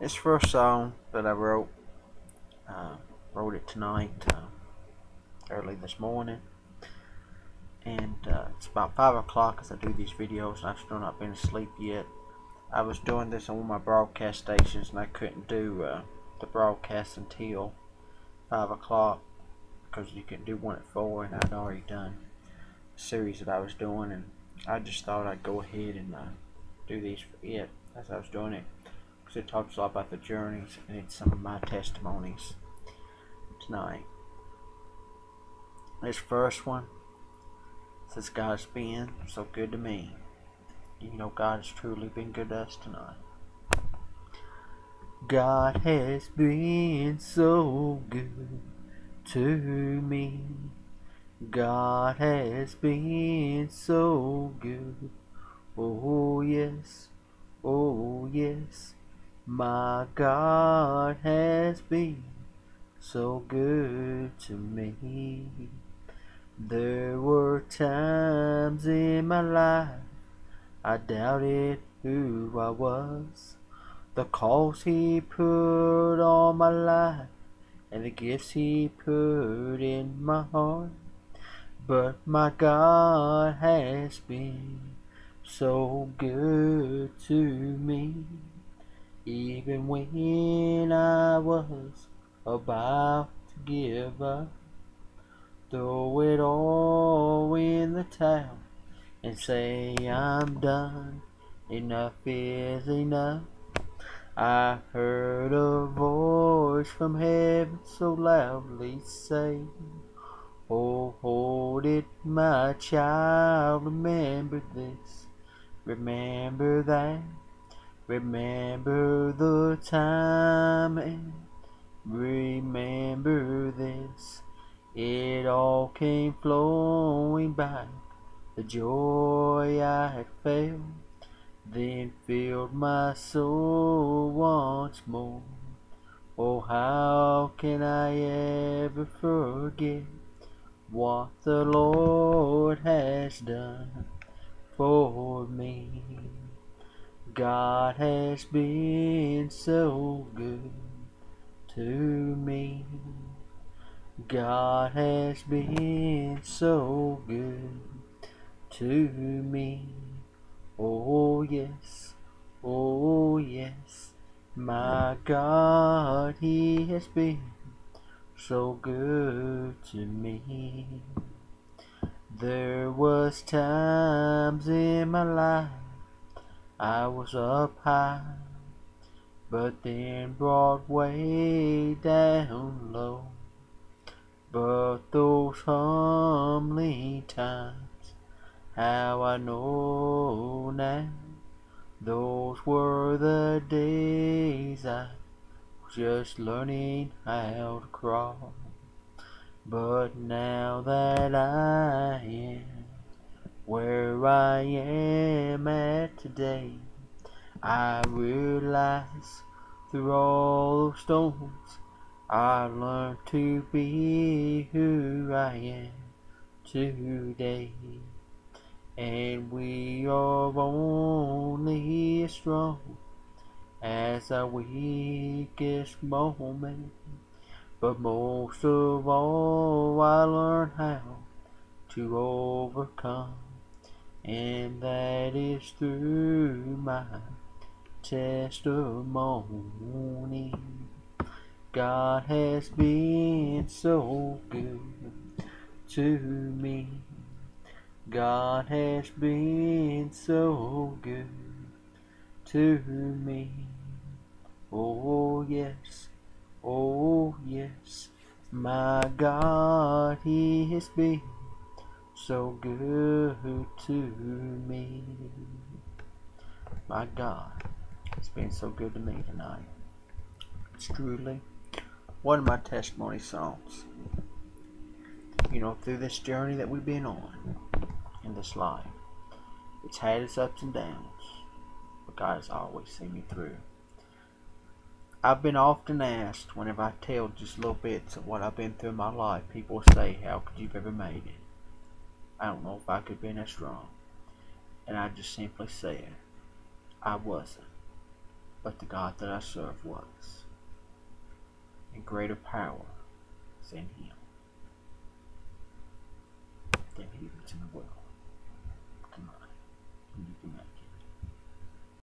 This first song that I wrote, wrote it tonight, early this morning, and it's about 5 o'clock as I do these videos, and I've still not been asleep yet. I was doing this on one of my broadcast stations, and I couldn't do the broadcast until 5 o'clock because you can do one at 4, and I'd already done a series that I was doing, and I just thought I'd go ahead and do these for it as I was doing it, because it talks a lot about the journeys, and it's some of my testimonies tonight. This first one says, God's been so good to me. You know, God has truly been good to us tonight. God has been so good to me. God has been so good. Oh yes, oh yes. My God has been so good to me. There were times in my life I doubted who I was, the calls He put on my life, and the gifts He put in my heart. But my God has been so good to me. Even when I was about to give up, throw it all in the towel and say I'm done, enough is enough. I heard a voice from heaven so loudly say, oh, hold it, my child, remember this, remember that, remember the time, and remember this. It all came flowing back, the joy I had felt, then filled my soul once more. Oh, how can I ever forget what the Lord has done for me? God has been so good to me. God has been so good to me. Oh yes, oh yes. My God, He has been so good to me. There was times in my life I was up high, but then brought way down low. But those humbling times, how I know now, those were the days I was just learning how to crawl. But now that I am where I am at today, I realize through all those storms I learned to be who I am today. And we are only as strong as our weakest moment. But most of all, I learned how to overcome, and that is through my testimony. God has been so good to me. God has been so good to me. Oh yes, oh yes. My God, He has been so good to me. My God has been so good to me tonight. It's truly one of my testimony songs. You know, through this journey that we've been on in this life, it's had its ups and downs, but God has always seen me through. I've been often asked, whenever I tell just little bits of what I've been through in my life, people say, how could you have ever made it? I don't know if I could have been that strong. And I just simply said, I wasn't. but the God that I serve was, and greater power than him that he was in the world.